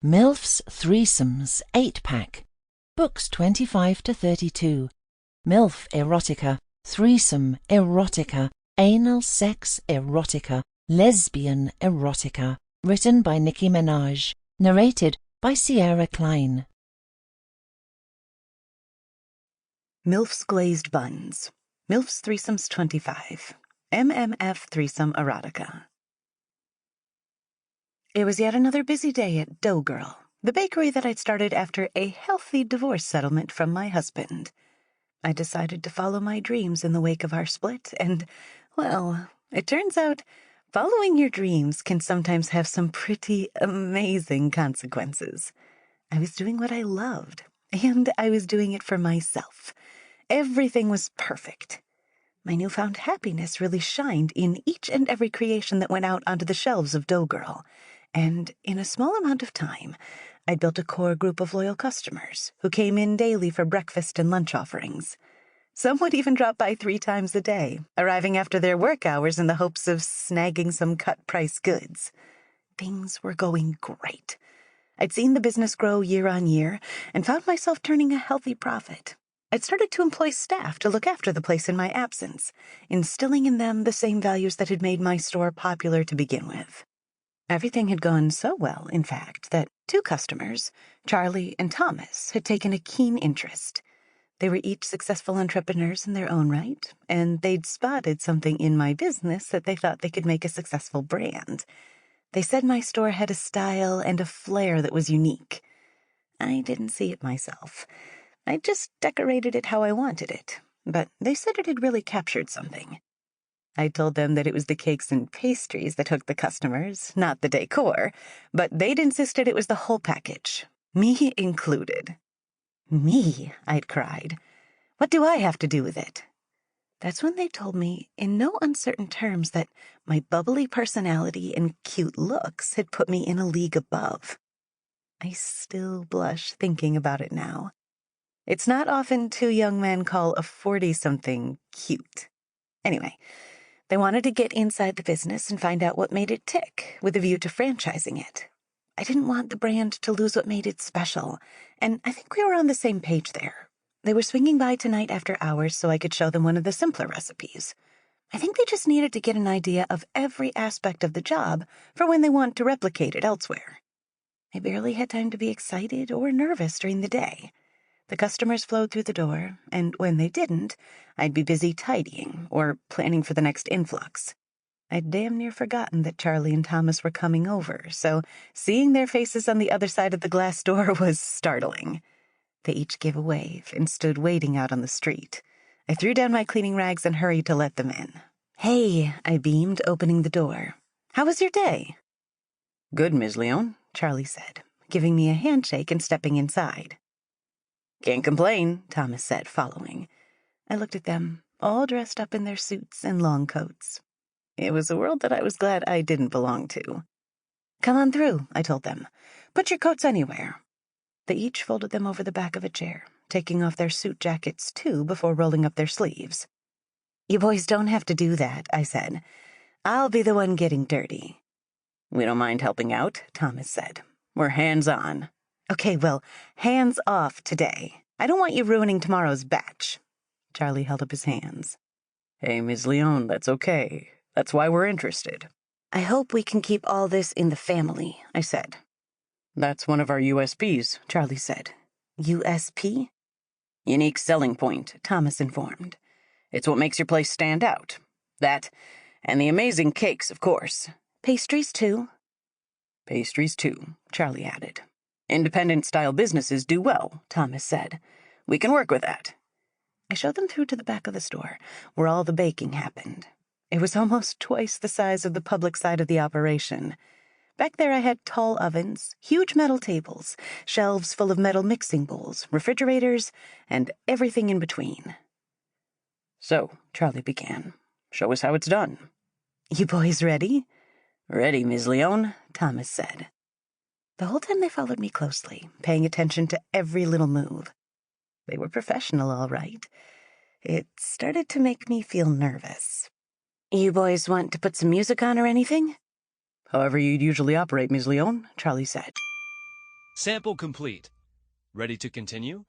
MILFs Threesomes 8-pack. Books 25 to 32. Milf Erotica Threesome Erotica, Anal Sex Erotica, Lesbian Erotica. Written by Nicki Menage. Narrated by Kline. Milf's Glazed Buns. Milf's Threesomes 25. MMF Threesome Erotica. It was yet another busy day at Dough Girl, the bakery that I'd started after a healthy divorce settlement from my husband. I decided to follow my dreams in the wake of our split, and, well, it turns out following your dreams can sometimes have some pretty amazing consequences. I was doing what I loved, and I was doing it for myself. Everything was perfect. My newfound happiness really shined in each and every creation that went out onto the shelves of Dough Girl, and in a small amount of time, I'd built a core group of loyal customers who came in daily for breakfast and lunch offerings. Some would even drop by 3 times a day, arriving after their work hours in the hopes of snagging some cut-price goods. Things were going great. I'd seen the business grow year on year and found myself turning a healthy profit. I'd started to employ staff to look after the place in my absence, instilling in them the same values that had made my store popular to begin with. Everything had gone so well, in fact, that 2 customers, Charlie and Thomas, had taken a keen interest. They were each successful entrepreneurs in their own right, and they'd spotted something in my business that they thought they could make a successful brand. They said my store had a style and a flair that was unique. I didn't see it myself. I just decorated it how I wanted it, but they said it had really captured something. I told them that it was the cakes and pastries that hooked the customers, not the decor, but they'd insisted it was the whole package, me included. Me, I'd cried. What do I have to do with it? That's when they told me, in no uncertain terms, that my bubbly personality and cute looks had put me in a league above. I still blush thinking about it now. It's not often 2 young men call a 40-something cute. Anyway, they wanted to get inside the business and find out what made it tick, with a view to franchising it. I didn't want the brand to lose what made it special, and I think we were on the same page there. They were swinging by tonight after hours so I could show them one of the simpler recipes. I think they just needed to get an idea of every aspect of the job for when they want to replicate it elsewhere. I barely had time to be excited or nervous during the day. The customers flowed through the door, and when they didn't, I'd be busy tidying or planning for the next influx. I'd damn near forgotten that Charlie and Thomas were coming over, so seeing their faces on the other side of the glass door was startling. They each gave a wave and stood waiting out on the street. I threw down my cleaning rags and hurried to let them in. "Hey," I beamed, opening the door. "How was your day?" "Good, Ms. Leone," Charlie said, giving me a handshake and stepping inside. "Can't complain," Thomas said, following. I looked at them, all dressed up in their suits and long coats. It was a world that I was glad I didn't belong to. "Come on through," I told them. "Put your coats anywhere." They each folded them over the back of a chair, taking off their suit jackets too before rolling up their sleeves. "You boys don't have to do that," I said. "I'll be the one getting dirty." "We don't mind helping out," Thomas said. "We're hands-on." "Okay, well, hands off today. I don't want you ruining tomorrow's batch." Charlie held up his hands. "Hey, Ms. Leone, that's okay. That's why we're interested." "I hope we can keep all this in the family," I said. "That's one of our USPs," Charlie said. "USP?" "Unique selling point," Thomas informed. "It's what makes your place stand out. That, and the amazing cakes, of course." "Pastries, too?" "Pastries, too," Charlie added. "Independent-style businesses do well," Thomas said. "We can work with that." I showed them through to the back of the store, where all the baking happened. It was almost twice the size of the public side of the operation. Back there I had tall ovens, huge metal tables, shelves full of metal mixing bowls, refrigerators, and everything in between. "So," Charlie began, "show us how it's done." "You boys ready?" "Ready, Ms. Leone," Thomas said. The whole time they followed me closely, paying attention to every little move. They were professional, all right. It started to make me feel nervous. "You boys want to put some music on or anything?" "However you'd usually operate, Ms. Leone," Charlie said. Sample complete. Ready to continue?